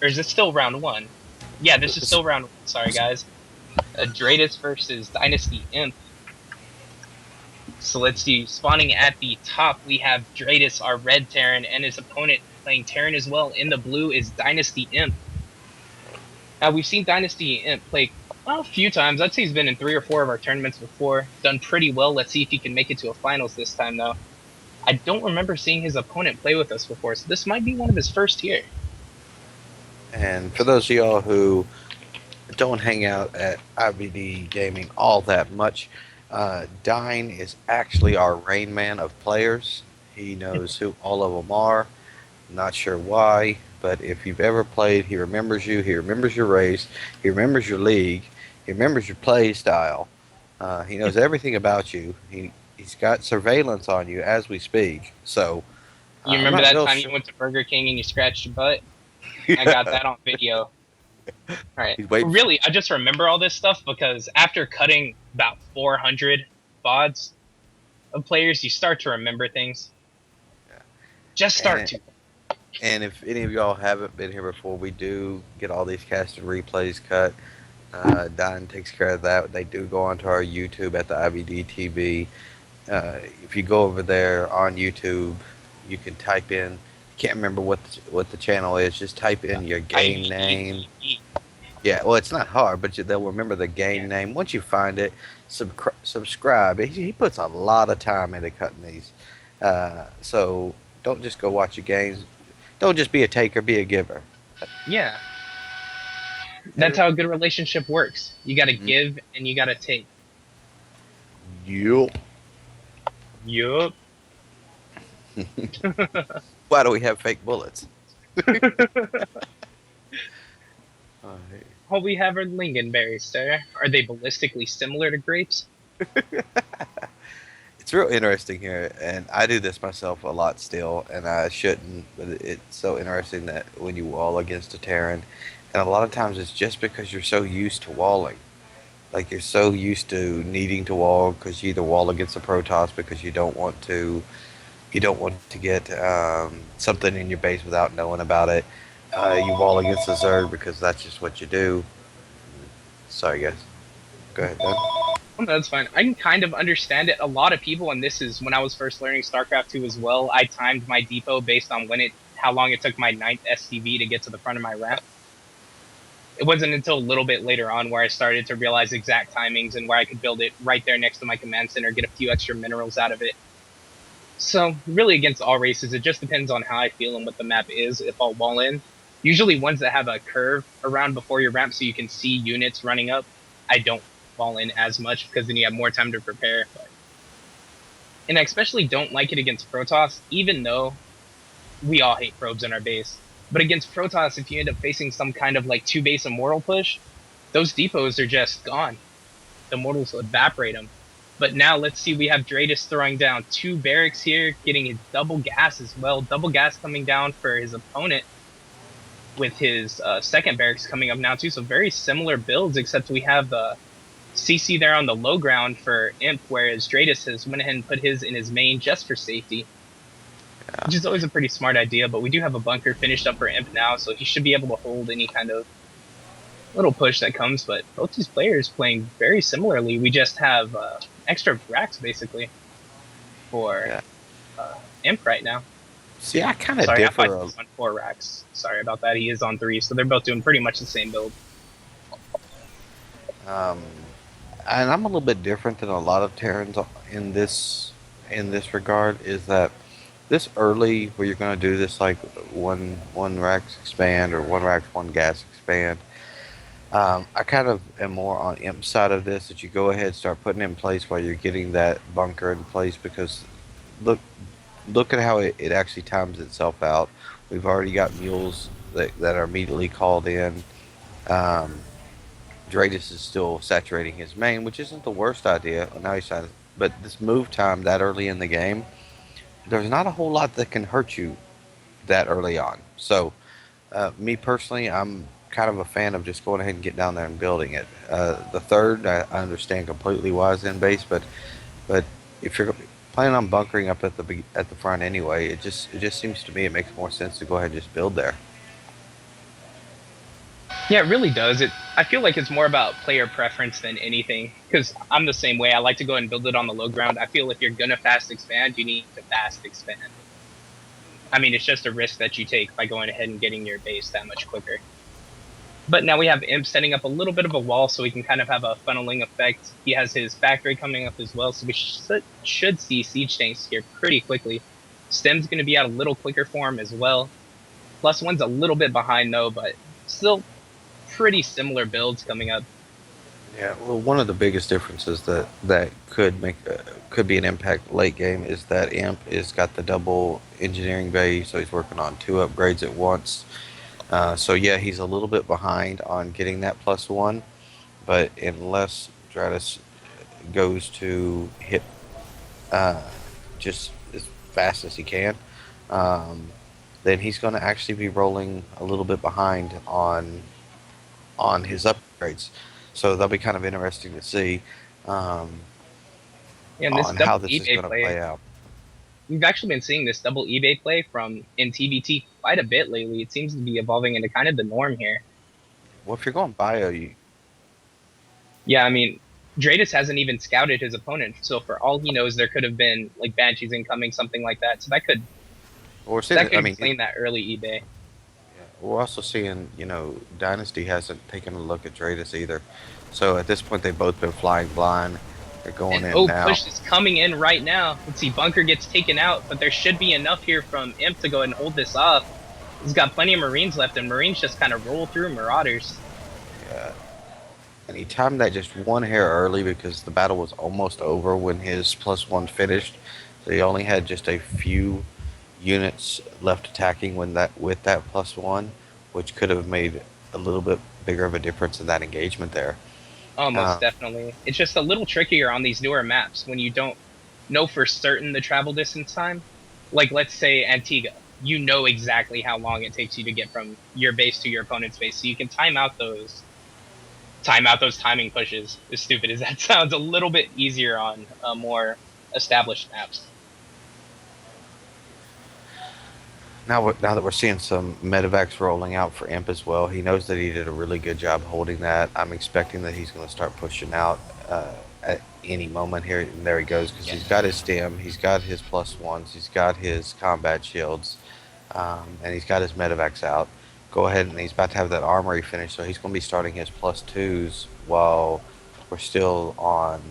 Or is it still round one? Yeah, this is still round one. Sorry, guys. Dradis versus DyNastyImp. So let's see. Spawning at the top, we have Dradis, our red Terran, and his opponent playing Terran as well. In the blue is DyNastyImp. Now, we've seen DyNastyImp play a few times. I'd say he's been in 3 or 4 of our tournaments before. Done pretty well. Let's see if he can make it to a finals this time, though. I don't remember seeing his opponent play with us before, so this might be one of his first here. And for those of y'all who don't hang out at IvD Gaming all that much, Dine is actually our rain man of players. He knows who all of them are. Not sure why, but if you've ever played, he remembers you. He remembers your race. He remembers your league. He remembers your play style. He knows everything about you. He's got surveillance on you as we speak. So You I'm remember not that real time you sure. went to Burger King and you scratched your butt? I got that on video. Alright. He's waiting. Really, I just remember all this stuff because after cutting about 400 VODs of players, you start to remember things. Just start And to. And if any of y'all haven't been here before, we do get all these casted replays cut. Don takes care of that. They do go onto our YouTube at the IVD TV. If you go over there on YouTube, you can type in. Can't remember what the channel is. Just type in your game name. IvD. Yeah, well, it's not hard, but they'll remember the game name. Once you find it, subscribe. He puts a lot of time into cutting these. So don't just go watch your games. Don't just be a taker, be a giver. Yeah. That's how a good relationship works. You gotta give and you gotta take. Yup. Yup. Why do we have fake bullets? All we have are lingonberries, sir. Are they ballistically similar to grapes? It's real interesting here, and I do this myself a lot still, and I shouldn't, but it's so interesting that when you wall against a Terran, and a lot of times it's just because you're so used to walling. Like you're so used to needing to wall because you either wall against a Protoss because you don't want to get something in your base without knowing about it. You wall against a Zerg because that's just what you do. Sorry, guys. Go ahead, Dan. Oh, that's fine. I can kind of understand it. A lot of people, and this is when I was first learning StarCraft 2 as well, I timed my depot based on how long it took my 9th SCV to get to the front of my ramp. It wasn't until a little bit later on where I started to realize exact timings and where I could build it right there next to my command center, get a few extra minerals out of it. So, really against all races, it just depends on how I feel and what the map is, if I'll wall in. Usually ones that have a curve around before your ramp so you can see units running up, I don't wall in as much because then you have more time to prepare. And I especially don't like it against Protoss, even though we all hate probes in our base. But against Protoss, if you end up facing some kind of like 2-base immortal push, those depots are just gone. The mortals will evaporate them. But now let's see, we have Dradis throwing down 2 barracks here, getting his double gas as well. Double gas coming down for his opponent with his second barracks coming up now too. So very similar builds, except we have the CC there on the low ground for Imp, whereas Dradis has went ahead and put his in his main just for safety. Yeah. Which is always a pretty smart idea, but we do have a bunker finished up for Imp now, so he should be able to hold any kind of little push that comes. But both these players playing very similarly. We just have extra racks basically for Imp right now. See, I kind of Sorry, I differ. thought he was on 4 racks. Sorry about that. He is on 3, so they're both doing pretty much the same build. And I'm a little bit different than a lot of Terrans in this regard. Is that this early where you're going to do this like one racks expand or one racks one gas expand? I kind of am more on Imp side of this, that you go ahead and start putting in place while you're getting that bunker in place, because look at how it actually times itself out. We've already got mules that are immediately called in. Dradis is still saturating his main, which isn't the worst idea. Now he's trying to, but this move time that early in the game, there's not a whole lot that can hurt you that early on. So, me personally, I'm kind of a fan of just going ahead and getting down there and building it. The third, I understand completely why it's in base, but if you're planning on bunkering up at the front anyway, it just seems to me it makes more sense to go ahead and just build there. Yeah, it really does. I feel like it's more about player preference than anything. Because I'm the same way. I like to go and build it on the low ground. I feel if you're gonna fast expand, you need to fast expand. I mean, it's just a risk that you take by going ahead and getting your base that much quicker. But now we have Imp setting up a little bit of a wall so we can kind of have a funneling effect. He has his factory coming up as well, so we should see siege tanks here pretty quickly. Stem's going to be out a little quicker for him as well. Plus one's a little bit behind though, but still pretty similar builds coming up. Yeah, well, one of the biggest differences that could be an impact late game is that Imp is got the double engineering bay, so he's working on two upgrades at once. So yeah, he's a little bit behind on getting that +1, but unless Dradis goes to hit uh, just as fast as he can, um, then he's going to actually be rolling a little bit behind on his upgrades. So that'll be kind of interesting to see um, And this on how double this is eBay going to play, play out. we've actually been seeing this double eBay play from in TBT quite a bit lately. It seems to be evolving into kind of the norm here. Well, if you're going bio, you Yeah, I mean, Dradis hasn't even scouted his opponent, so for all he knows, there could have been like Banshees incoming, something like that. So we're seeing. that could I mean, explain that early eBay. we're also seeing. Dynasty hasn't taken a look at Dradis either. So at this point, they've both been flying blind. They're going And in oh, now. push is coming in right now. Let's see, Bunker gets taken out, but there should be enough here from Imp to go and hold this off. He's got plenty of Marines left, and Marines just kind of roll through Marauders. Yeah. And he timed that just one hair early because the battle was almost over when his +1 finished. So he only had just a few units left attacking when that with that +1, which could have made a little bit bigger of a difference in that engagement there. Almost Uh, definitely. It's just a little trickier on these newer maps when you don't know for certain the travel distance time. Like, let's say Antigua. You know exactly how long it takes you to get from your base to your opponent's base, so you can time out those timing pushes. As stupid as that sounds, a little bit easier on more established maps. now that we're seeing some medevacs rolling out for Imp as well, he knows that he did a really good job holding that. I'm expecting that he's going to start pushing out at any moment here. And there he goes because Yeah. he's got his stem, he's got his +1s, he's got his combat shields, and he's got his medevacs out. Go ahead and he's about to have that armory finished, so he's going to be starting his +2s while we're still on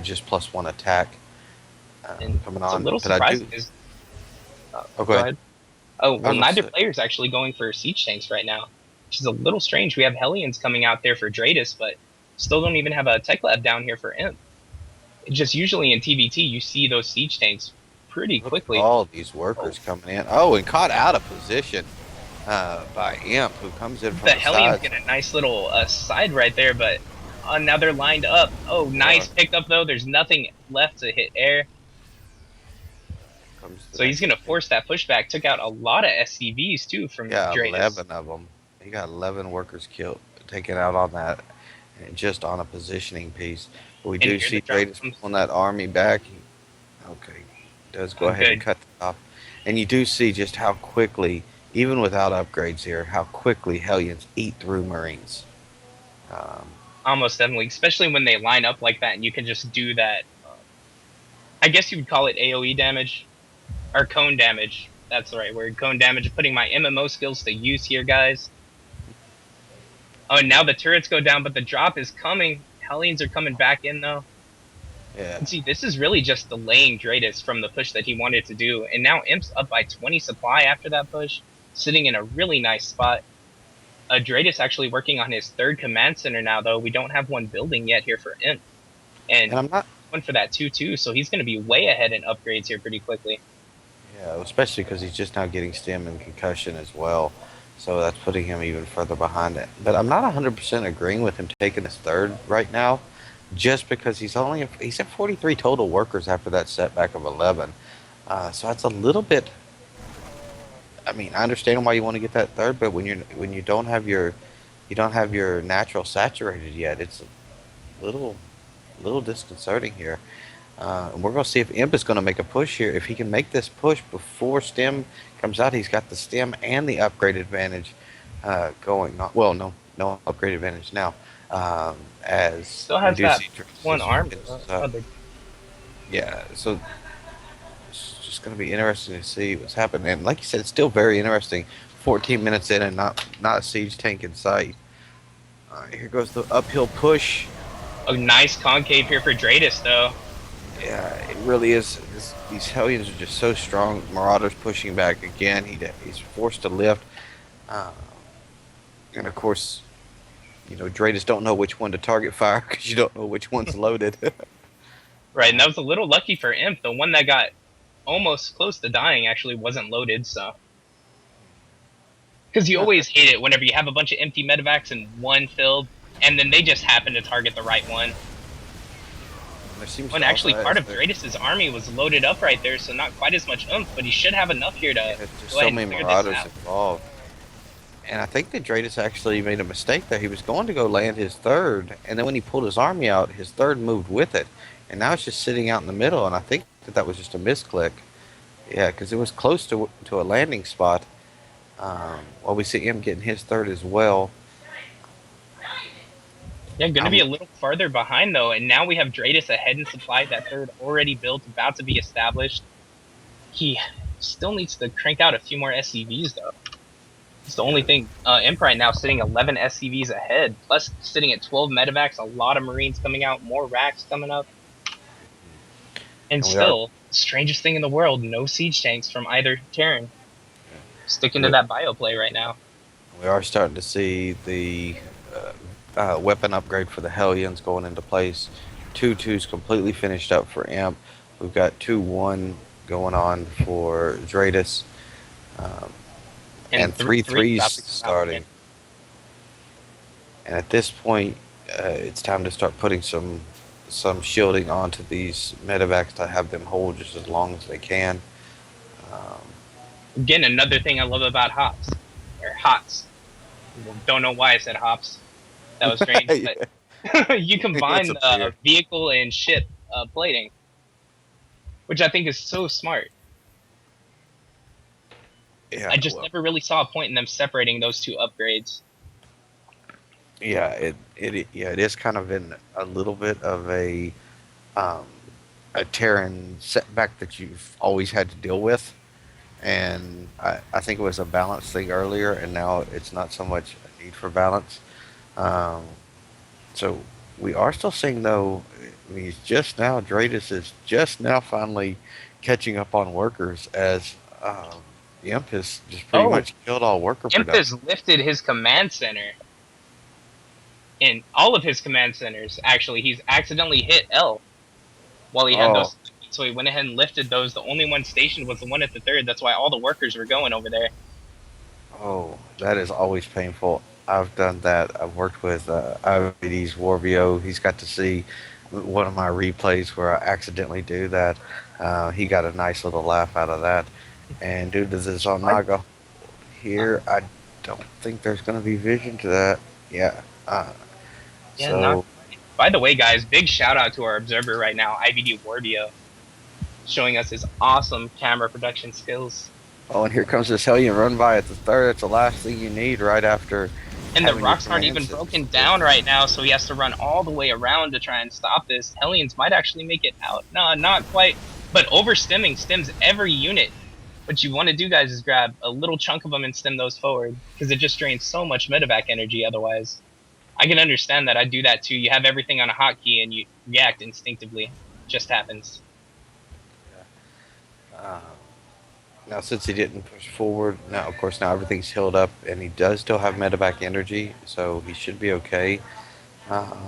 just +1 attack And coming it's a on. little But I do. surprising because Oh, go go ahead. ahead. Oh I well, was going to neither say. player is actually going for siege tanks right now, which is a little strange. We have Hellions coming out there for Dradis, but still don't even have a tech lab down here for Imp. It's just usually in TBT you see those siege tanks pretty Look at quickly. all these Oh, workers coming in. Oh, and caught out of position by Imp, who comes in the from the Hellions sides. get a nice little side right there, but now they're lined up. Oh, Or nice picked up though. There's nothing left to hit air, comes the so he's next. gonna force that pushback. Took out a lot of SCVs too from Yeah, Dradis. 11 of them. He got 11 workers killed, taken out on that, and just on a positioning piece. But we And do here the see drop Dradis comes. pulling that army back. Okay, does go Oh, ahead and good. cut that off. And you do see just how quickly, even without upgrades here, how quickly Hellions eat through Marines. Um, Almost definitely, especially when they line up like that, and you can just do that. I guess you would call it AOE damage or cone damage. That's the right word. Cone damage. Putting my MMO skills to use here, guys. Oh, and now the turrets go down, but the drop is coming. Hellions are coming back in though. yeah, And see, this is really just delaying Dradis from the push that he wanted to do. And now Imp's up by 20 supply after that push, sitting in a really nice spot. Dradis actually working on his third command center now, though. We don't have one building yet here for Imp. And and I'm not. one for that 2-2, so he's going to be way ahead in upgrades here pretty quickly. Yeah, especially because he's just now getting stem and concussion as well. So that's putting him even further behind it. But I'm not 100% agreeing with him taking his third right now, just because he's at 43 total workers after that setback of 11. So that's a little bit. I mean, I understand why you want to get that third, but when you don't have your natural saturated yet, it's a little disconcerting here. And we're going to see if Imp is going to make a push here. If he can make this push before Stem comes out, he's got the Stem and the upgrade advantage. going on. Well, no upgrade advantage now. As Still we has do that see Dradis one is armor. finishes Oh, up. Yeah, so it's just going to be interesting to see what's happening. And like you said, it's still very interesting. 14 minutes in and not a siege tank in sight. Here goes the uphill push. a nice concave here for Dradis, though. Yeah, it really is. These Hellions are just so strong. Marauder's pushing back again. He's forced to lift. Uh, and of course, Dradis don't know which one to target fire because you don't know which one's loaded. Right, and that was a little lucky for Imp. The one that got almost close to dying actually wasn't loaded, so. Because you Uh, always hate it whenever you have a bunch of empty medevacs and one filled, and then they just happen to target the right one. there seems And to also actually, part of there, Dradis' army was loaded up right there, so not quite as much oomph, but he should have enough here yeah, to there's go so ahead and many clear this Marauders out. involved. And I think that Dradis actually made a mistake there. He was going to go land his third, and then when he pulled his army out, his third moved with it. And now it's just sitting out in the middle, and I think that was just a misclick. Yeah, because it was close to a landing spot. While we see him getting his third as well. Yeah, going to be I'm a little farther behind, though, and now we have Dradis ahead in supply, that third already built, about to be established. He still needs to crank out a few more SCVs, though. It's the only thing. Imp right now sitting 11 SCVs ahead, plus sitting at 12 medevacs, a lot of Marines coming out, more racks coming up. And and we are still, strangest thing in the world, no siege tanks from either Terran. Sticking to we, that bio play right now. we are starting to see the weapon upgrade for the Hellions going into place. 2-2's completely finished up for Imp. We've got 2-1 going on for Dradis. Um, and 3-3's About to come out again. starting. And at this point, it's time to start putting some shielding onto these medevacs to have them hold just as long as they can. Um, Again, another thing I love about hops. Or hots. Don't know why I said hops. That was strange, yeah, but you it's combine a beer. vehicle and ship plating, which I think is so smart. Yeah, I just well, never really saw a point in them separating those two upgrades. yeah, it is kind of in a little bit of um, a Terran setback that you've always had to deal with, and I think it was a balance thing earlier, and now it's not so much a need for balance. Um, so we are still seeing though. I mean, Dradis is just now finally catching up on workers as Imp has just pretty Oh, much killed all worker Imp has production. lifted his command center. In all of his command centers, actually, he's accidentally hit L while he had Oh, those. So he went ahead and lifted those. The only one stationed was the one at the third. That's why all the workers were going over there. oh, that is always painful. I've done that. I've worked with IvD's Warvio. He's got to see one of my replays where I accidentally do that. He got a nice little laugh out of that. And due to this Onaga here, I don't think there's going to be vision to that. Yeah. Yeah, not. So, By the way, guys, big shout out to our observer right now, IvD Warbio, showing us his awesome camera production skills. oh, and here comes this Hellion run by at the third. It's the last thing you need right after And the having your rocks aren't command even broken system. down right now, so he has to run all the way around to try and stop this. Hellions might actually make it out. No, not quite. But overstimming stims every unit. What you want to do, guys, is grab a little chunk of them and stem those forward, because it just drains so much medevac energy otherwise. I can understand that. I do that too. You have everything on a hotkey and you react instinctively. It just happens. Uh, Now, since he didn't push forward, now of course now everything's healed up, and he does still have medevac energy, so he should be okay.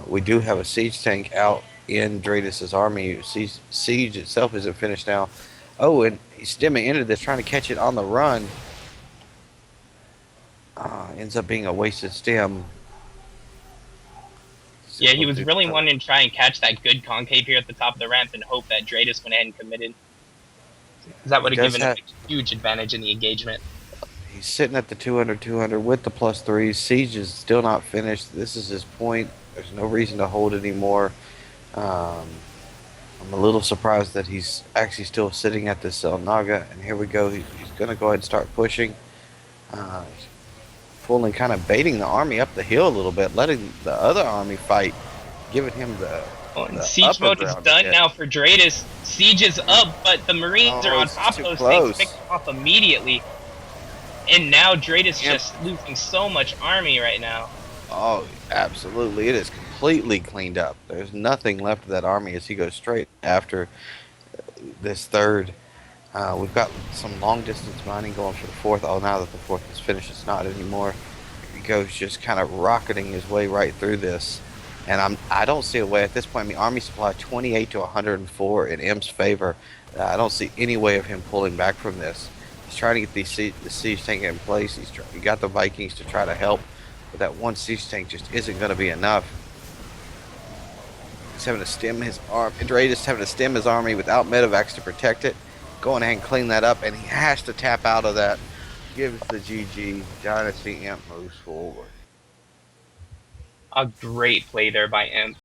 We do have a siege tank out in Dradis's army. Siege itself isn't finished now. Oh, and he's stemming into this, trying to catch it on the run. Ends up being a wasted stem. Yeah, he was really wanting to try and catch that good concave here at the top of the ramp and hope that Dradis went ahead and committed. Because that He would have does given him have. a huge advantage in the engagement. He's sitting at the 200 with the plus threes. Siege is still not finished. This is his point. There's no reason to hold anymore. Um, I'm a little surprised that he's actually still sitting at this Naga. And here we go. He's going to go ahead and start pushing. Uh, careful and kind of baiting the army up the hill a little bit, letting the other army fight, giving him Oh, and the siege upper mode is ground a done bit. now for Dradis. Siege is up, but the Marines are Oh, on this is top of too those tanks, close. pick them off immediately. And now Dradis Imp. just losing so much army right now. Oh, absolutely. It is completely cleaned up. There's nothing left of that army as he goes straight after this third. We've got some long distance mining going for the fourth. Oh, now that the fourth is finished, it's not anymore. He goes just kind of rocketing his way right through this. And I don't see a way at this point. I mean, army supply 28 to 104 in M's favor. I don't see any way of him pulling back from this. He's trying to get the siege tank in place. He got the Vikings to try to help, but that one siege tank just isn't going to be enough. He's having to stem his arm. Dradis having to stem his army without medevacs to protect it. Going ahead and clean that up, and he has to tap out of that. Gives the GG. DyNastyImp moves forward. A great play there by Imp.